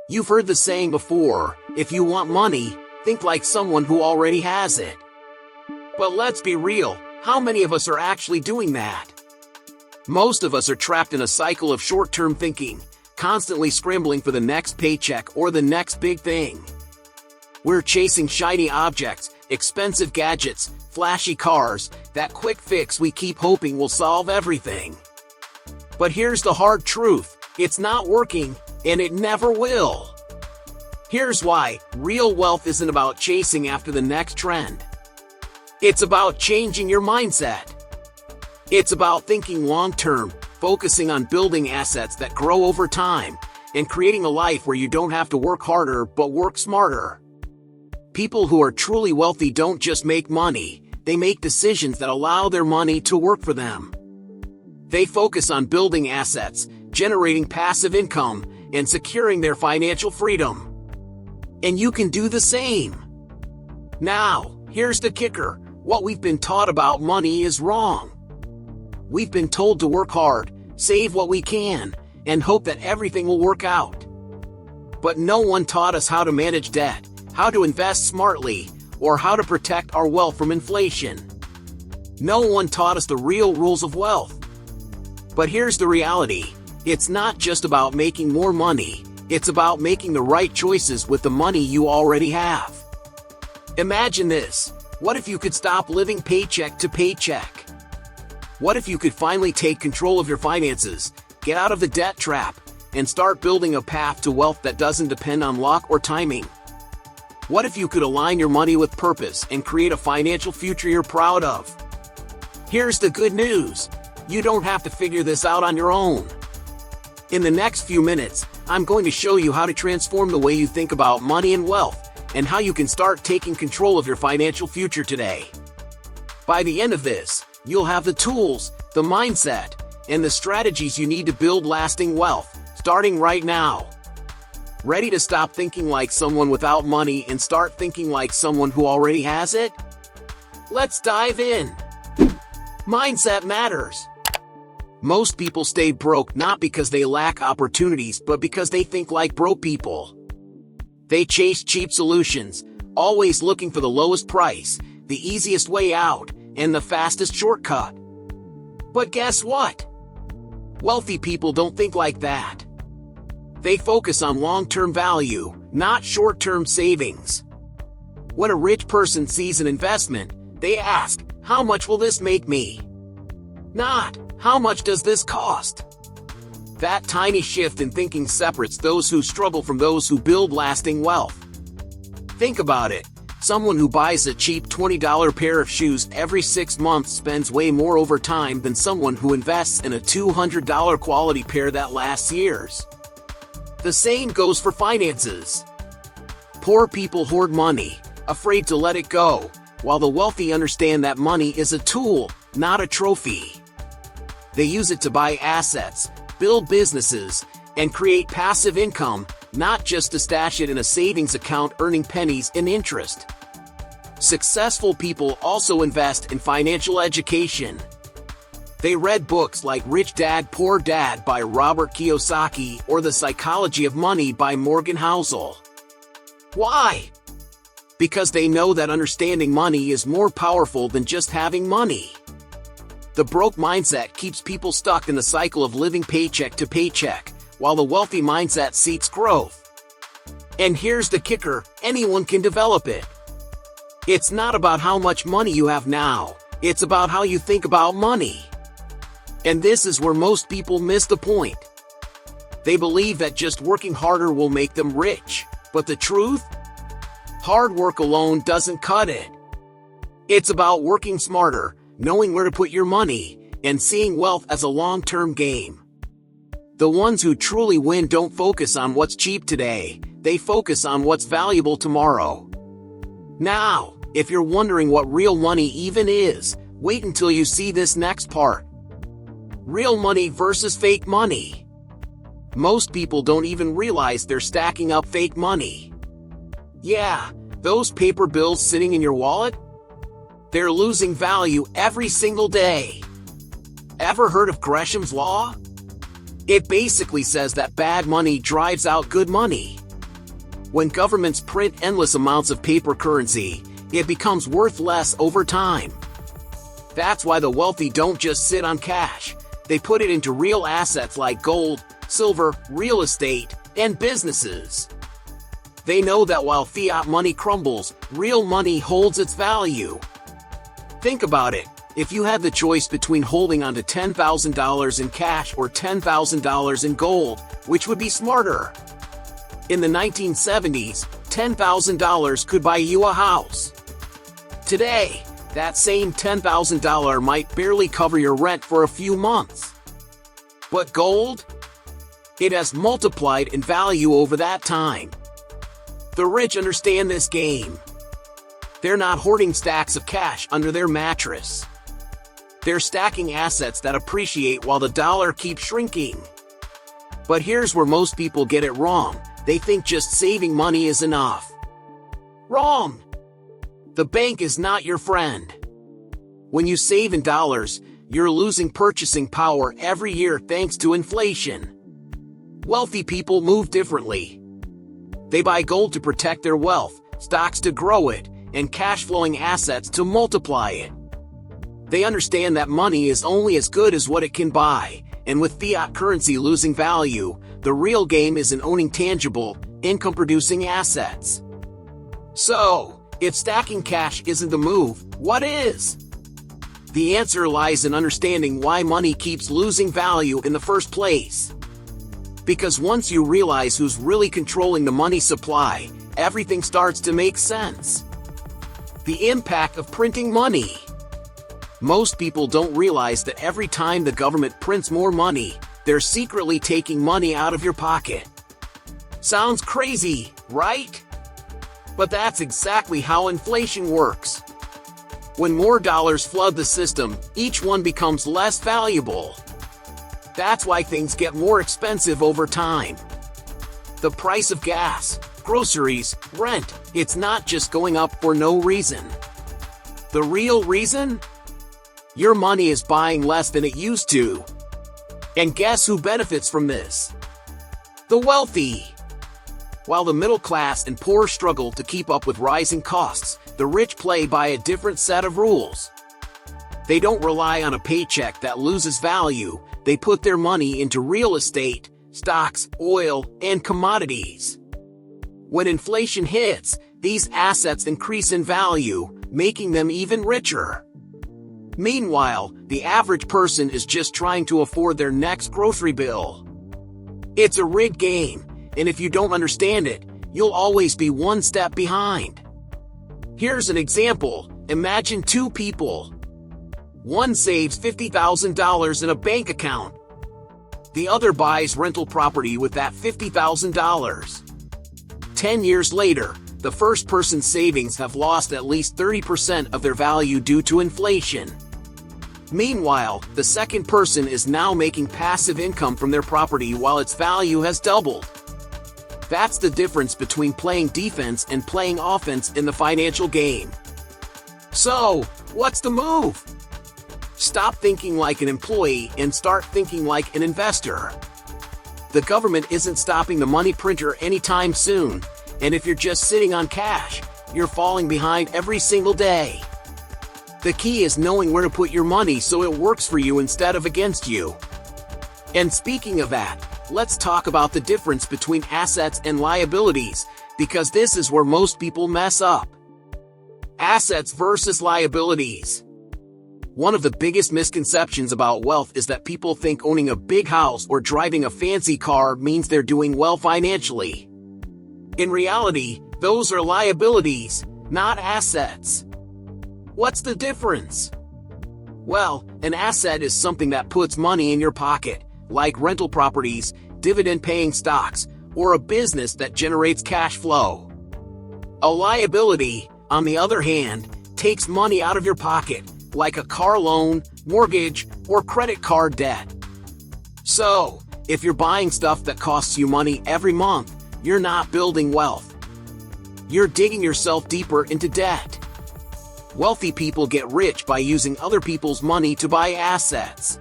You've heard the saying before, if you want money, think like someone who already has it. But let's be real, how many of us are actually doing that? Most of us are trapped in a cycle of short-term thinking, constantly scrambling for the next paycheck or the next big thing. We're chasing shiny objects, expensive gadgets, flashy cars, that quick fix we keep hoping will solve everything. But here's the hard truth, it's not working, and it never will. Here's why, real wealth isn't about chasing after the next trend. It's about changing your mindset. It's about thinking long-term, focusing on building assets that grow over time, and creating a life where you don't have to work harder but work smarter. People who are truly wealthy don't just make money, they make decisions that allow their money to work for them. They focus on building assets, generating passive income, and securing their financial freedom. And you can do the same. Now, here's the kicker. What we've been taught about money is wrong. We've been told to work hard, save what we can, and hope that everything will work out. But no one taught us how to manage debt, how to invest smartly, or how to protect our wealth from inflation. No one taught us the real rules of wealth. But here's the reality. It's not just about making more money, it's about making the right choices with the money you already have. Imagine this. What if you could stop living paycheck to paycheck? What if you could finally take control of your finances, get out of the debt trap, and start building a path to wealth that doesn't depend on luck or timing? What if you could align your money with purpose and create a financial future you're proud of? Here's the good news. You don't have to figure this out on your own. In the next few minutes, I'm going to show you how to transform the way you think about money and wealth, and how you can start taking control of your financial future today. By the end of this, you'll have the tools, the mindset, and the strategies you need to build lasting wealth, starting right now. Ready to stop thinking like someone without money and start thinking like someone who already has it? Let's dive in. Mindset matters. Most people stay broke not because they lack opportunities but because they think like broke people. They chase cheap solutions, always looking for the lowest price, the easiest way out, and the fastest shortcut. But guess what? Wealthy people don't think like that. They focus on long-term value, not short-term savings. When a rich person sees an investment, they ask, how much will this make me? Not, how much does this cost? That tiny shift in thinking separates those who struggle from those who build lasting wealth. Think about it. Someone who buys a cheap $20 pair of shoes every 6 months spends way more over time than someone who invests in a $200 quality pair that lasts years. The same goes for finances. Poor people hoard money, afraid to let it go, while the wealthy understand that money is a tool, not a trophy. They use it to buy assets, build businesses, and create passive income, not just to stash it in a savings account earning pennies in interest. Successful people also invest in financial education. They read books like Rich Dad, Poor Dad by Robert Kiyosaki or The Psychology of Money by Morgan Housel. Why? Because they know that understanding money is more powerful than just having money. The broke mindset keeps people stuck in the cycle of living paycheck to paycheck, while the wealthy mindset seeks growth. And here's the kicker, anyone can develop it. It's not about how much money you have now, it's about how you think about money. And this is where most people miss the point. They believe that just working harder will make them rich, but the truth? Hard work alone doesn't cut it. It's about working smarter, knowing where to put your money, and seeing wealth as a long-term game. The ones who truly win don't focus on what's cheap today, they focus on what's valuable tomorrow. Now, if you're wondering what real money even is, wait until you see this next part. Real money versus fake money. Most people don't even realize they're stacking up fake money. Yeah, those paper bills sitting in your wallet? They're losing value every single day. Ever heard of Gresham's Law? It basically says that bad money drives out good money. When governments print endless amounts of paper currency, it becomes worth less over time. That's why the wealthy don't just sit on cash. They put it into real assets like gold, silver, real estate, and businesses. They know that while fiat money crumbles, real money holds its value. Think about it. If you had the choice between holding onto $10,000 in cash or $10,000 in gold, which would be smarter? In the 1970s, $10,000 could buy you a house. Today, that same $10,000 might barely cover your rent for a few months. But gold? It has multiplied in value over that time. The rich understand this game. They're not hoarding stacks of cash under their mattress. They're stacking assets that appreciate while the dollar keeps shrinking. But here's where most people get it wrong. They think just saving money is enough. Wrong! The bank is not your friend. When you save in dollars, you're losing purchasing power every year thanks to inflation. Wealthy people move differently. They buy gold to protect their wealth, stocks to grow it, and cash-flowing assets to multiply it. They understand that money is only as good as what it can buy, and with fiat currency losing value, the real game is in owning tangible, income-producing assets. So, if stacking cash isn't the move, what is? The answer lies in understanding why money keeps losing value in the first place. Because once you realize who's really controlling the money supply, everything starts to make sense. The impact of printing money. Most people don't realize that every time the government prints more money, they're secretly taking money out of your pocket. Sounds crazy, right? But that's exactly how inflation works. When more dollars flood the system, each one becomes less valuable. That's why things get more expensive over time. The price of gas, groceries, rent, it's not just going up for no reason. The real reason? Your money is buying less than it used to. And guess who benefits from this? The wealthy. While the middle class and poor struggle to keep up with rising costs, the rich play by a different set of rules. They don't rely on a paycheck that loses value. They put their money into real estate, stocks, oil, and commodities. When inflation hits, these assets increase in value, making them even richer. Meanwhile, the average person is just trying to afford their next grocery bill. It's a rigged game, and if you don't understand it, you'll always be one step behind. Here's an example. Imagine two people. One saves $50,000 in a bank account. The other buys rental property with that $50,000. 10 years later, the first person's savings have lost at least 30% of their value due to inflation. Meanwhile, the second person is now making passive income from their property while its value has doubled. That's the difference between playing defense and playing offense in the financial game. So, what's the move? Stop thinking like an employee and start thinking like an investor. The government isn't stopping the money printer anytime soon, and if you're just sitting on cash, you're falling behind every single day. The key is knowing where to put your money so it works for you instead of against you. And speaking of that, let's talk about the difference between assets and liabilities, because this is where most people mess up. Assets versus liabilities. One of the biggest misconceptions about wealth is that people think owning a big house or driving a fancy car means they're doing well financially. In reality, those are liabilities, not assets. What's the difference? Well, an asset is something that puts money in your pocket, like rental properties, dividend-paying stocks, or a business that generates cash flow. A liability, on the other hand, takes money out of your pocket, like a car loan, mortgage, or credit card debt. So, if you're buying stuff that costs you money every month, you're not building wealth. You're digging yourself deeper into debt. Wealthy people get rich by using other people's money to buy assets.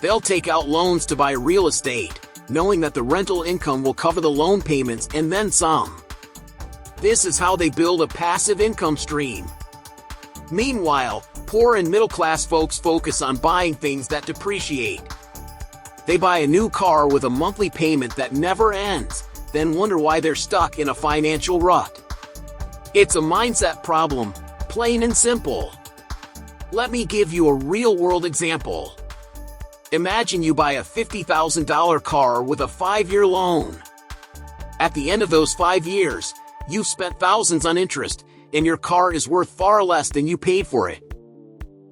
They'll take out loans to buy real estate, knowing that the rental income will cover the loan payments and then some. This is how they build a passive income stream. Meanwhile, poor and middle-class folks focus on buying things that depreciate. They buy a new car with a monthly payment that never ends, then wonder why they're stuck in a financial rut. It's a mindset problem, plain and simple. Let me give you a real-world example. Imagine you buy a $50,000 car with a 5-year loan. At the end of those 5 years, you've spent thousands on interest, and your car is worth far less than you paid for it.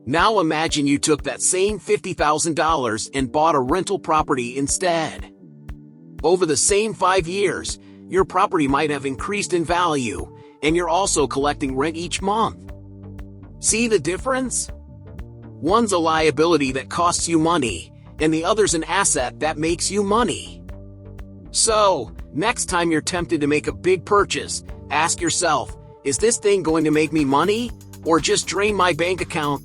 Now imagine you took that same $50,000 and bought a rental property instead. Over the same 5 years, your property might have increased in value, and you're also collecting rent each month. See the difference? One's a liability that costs you money, and the other's an asset that makes you money. So, next time you're tempted to make a big purchase, ask yourself, is this thing going to make me money, or just drain my bank account?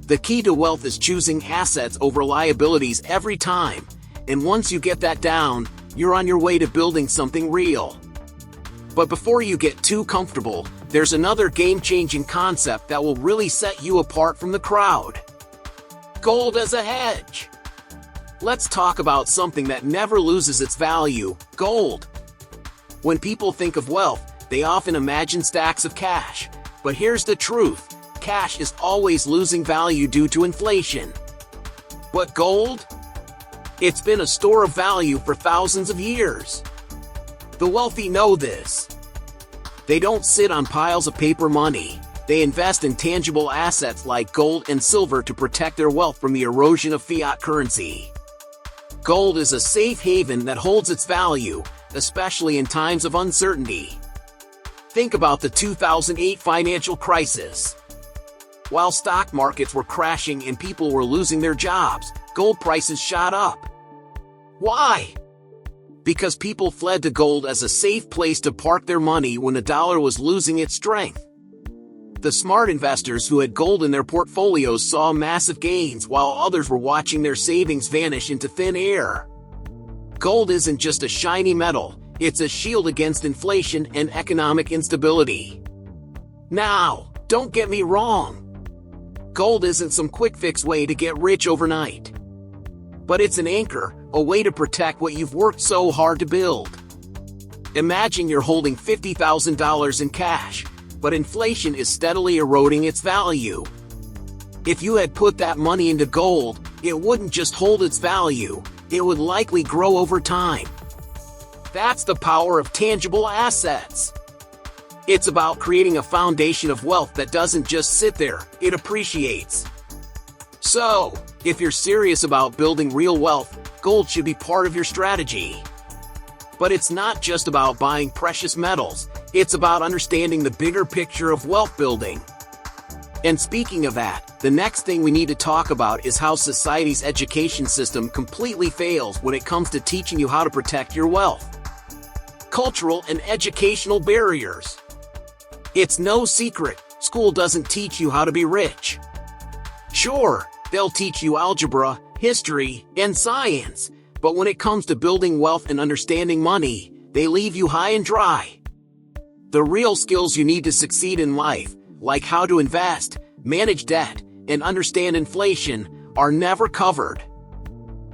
The key to wealth is choosing assets over liabilities every time, and once you get that down, you're on your way to building something real. But before you get too comfortable, there's another game-changing concept that will really set you apart from the crowd. Gold as a hedge. Let's talk about something that never loses its value, gold. When people think of wealth, they often imagine stacks of cash. But here's the truth. Cash is always losing value due to inflation. But gold? It's been a store of value for thousands of years. The wealthy know this. They don't sit on piles of paper money. They invest in tangible assets like gold and silver to protect their wealth from the erosion of fiat currency. Gold is a safe haven that holds its value, especially in times of uncertainty. Think about the 2008 financial crisis. While stock markets were crashing and people were losing their jobs, gold prices shot up. Why? Because people fled to gold as a safe place to park their money when the dollar was losing its strength. The smart investors who had gold in their portfolios saw massive gains while others were watching their savings vanish into thin air. Gold isn't just a shiny metal, it's a shield against inflation and economic instability. Now, don't get me wrong. Gold isn't some quick-fix way to get rich overnight. But it's an anchor, a way to protect what you've worked so hard to build. Imagine you're holding $50,000 in cash, but inflation is steadily eroding its value. If you had put that money into gold, it wouldn't just hold its value, it would likely grow over time. That's the power of tangible assets. It's about creating a foundation of wealth that doesn't just sit there, it appreciates. So, if you're serious about building real wealth, gold should be part of your strategy. But it's not just about buying precious metals, it's about understanding the bigger picture of wealth building. And speaking of that, the next thing we need to talk about is how society's education system completely fails when it comes to teaching you how to protect your wealth. Cultural and educational barriers. It's no secret, school doesn't teach you how to be rich. Sure, they'll teach you algebra, history, and science, but when it comes to building wealth and understanding money, they leave you high and dry. The real skills you need to succeed in life, like how to invest, manage debt, and understand inflation, are never covered.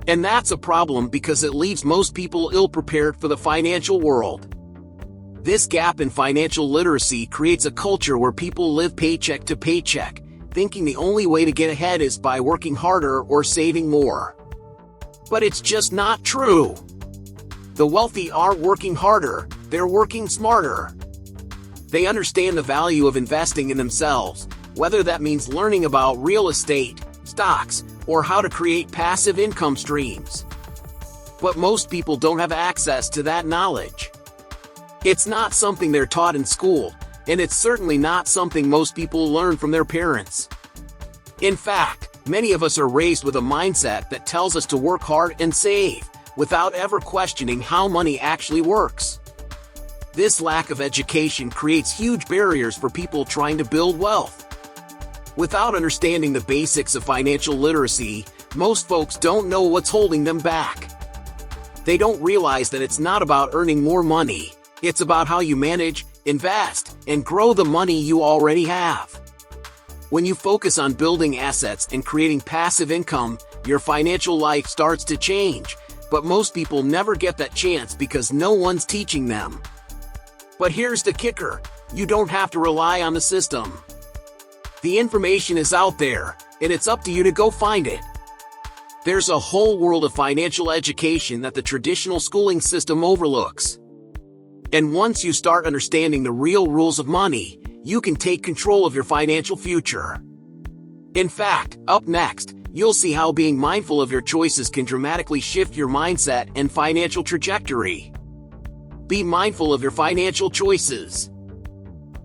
And that's a problem because it leaves most people ill-prepared for the financial world. This gap in financial literacy creates a culture where people live paycheck to paycheck, thinking the only way to get ahead is by working harder or saving more. But it's just not true. The wealthy aren't working harder, they're working smarter. They understand the value of investing in themselves, whether that means learning about real estate, stocks, or how to create passive income streams. But most people don't have access to that knowledge. It's not something they're taught in school, and it's certainly not something most people learn from their parents. In fact, many of us are raised with a mindset that tells us to work hard and save, without ever questioning how money actually works. This lack of education creates huge barriers for people trying to build wealth. Without understanding the basics of financial literacy, most folks don't know what's holding them back. They don't realize that it's not about earning more money, it's about how you manage, invest, and grow the money you already have. When you focus on building assets and creating passive income, your financial life starts to change, but most people never get that chance because no one's teaching them. But here's the kicker: you don't have to rely on the system. The information is out there, and it's up to you to go find it. There's a whole world of financial education that the traditional schooling system overlooks. And once you start understanding the real rules of money, you can take control of your financial future. In fact, up next, you'll see how being mindful of your choices can dramatically shift your mindset and financial trajectory. Be mindful of your financial choices.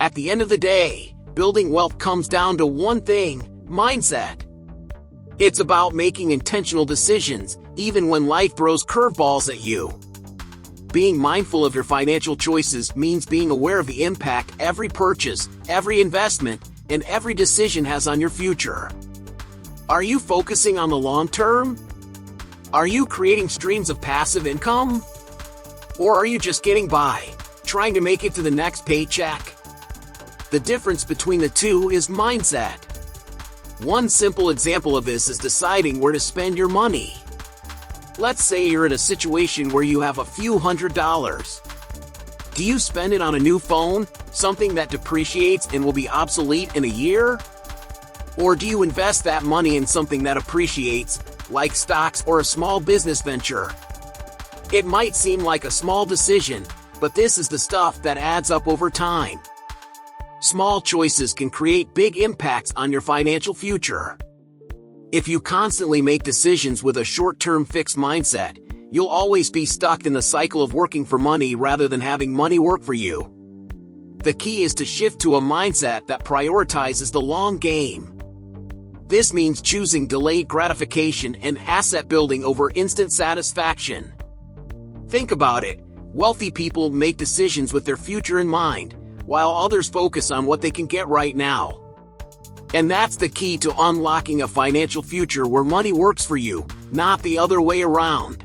At the end of the day, building wealth comes down to one thing: mindset. It's about making intentional decisions, even when life throws curveballs at you. Being mindful of your financial choices means being aware of the impact every purchase, every investment, and every decision has on your future. Are you focusing on the long term? Are you creating streams of passive income? Or are you just getting by, trying to make it to the next paycheck? The difference between the two is mindset. One simple example of this is deciding where to spend your money. Let's say you're in a situation where you have a few $100s. Do you spend it on a new phone, something that depreciates and will be obsolete in a year? Or do you invest that money in something that appreciates, like stocks or a small business venture? It might seem like a small decision, but this is the stuff that adds up over time. Small choices can create big impacts on your financial future. If you constantly make decisions with a short-term fixed mindset, you'll always be stuck in the cycle of working for money rather than having money work for you. The key is to shift to a mindset that prioritizes the long game. This means choosing delayed gratification and asset building over instant satisfaction. Think about it. Wealthy people make decisions with their future in mind, while others focus on what they can get right now. And that's the key to unlocking a financial future where money works for you, not the other way around.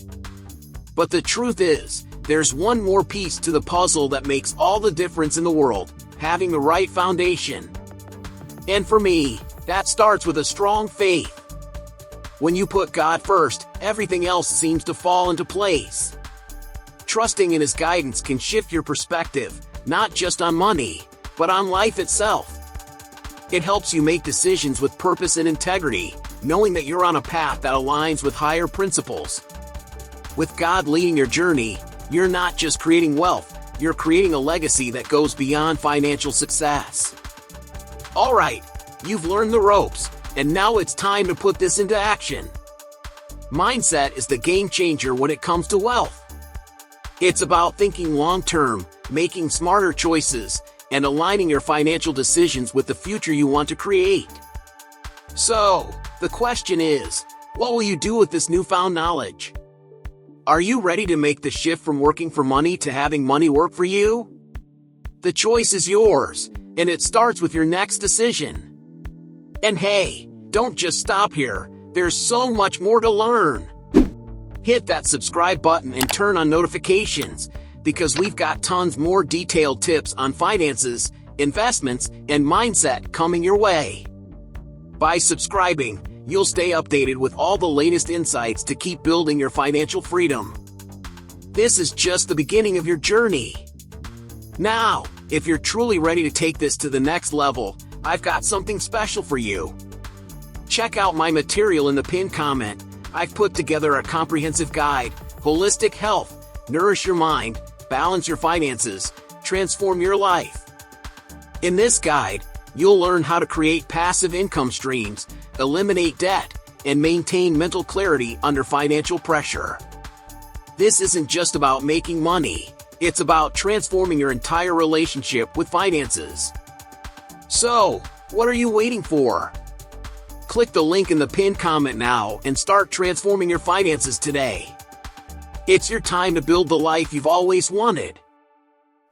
But the truth is, there's one more piece to the puzzle that makes all the difference in the world: having the right foundation. And for me, that starts with a strong faith. When you put God first, everything else seems to fall into place. Trusting in His guidance can shift your perspective, not just on money, but on life itself. It helps you make decisions with purpose and integrity, knowing that you're on a path that aligns with higher principles. With God leading your journey, you're not just creating wealth, you're creating a legacy that goes beyond financial success. Alright, you've learned the ropes, and now it's time to put this into action. Mindset is the game changer when it comes to wealth. It's about thinking long-term, making smarter choices, and aligning your financial decisions with the future you want to create. So, the question is, what will you do with this newfound knowledge? Are you ready to make the shift from working for money to having money work for you? The choice is yours, and it starts with your next decision. And hey, don't just stop here. There's so much more to learn. Hit that subscribe button and turn on notifications, because we've got tons more detailed tips on finances, investments, and mindset coming your way. By subscribing, you'll stay updated with all the latest insights to keep building your financial freedom. This is just the beginning of your journey. Now, if you're truly ready to take this to the next level, I've got something special for you. Check out my material in the pinned comment. I've put together a comprehensive guide: Holistic Health, Nourish Your Mind, Balance Your Finances, Transform Your Life. In this guide, you'll learn how to create passive income streams, eliminate debt, and maintain mental clarity under financial pressure. This isn't just about making money, it's about transforming your entire relationship with finances. So, what are you waiting for? Click the link in the pinned comment now and start transforming your finances today. It's your time to build the life you've always wanted.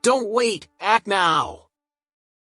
Don't wait, act now.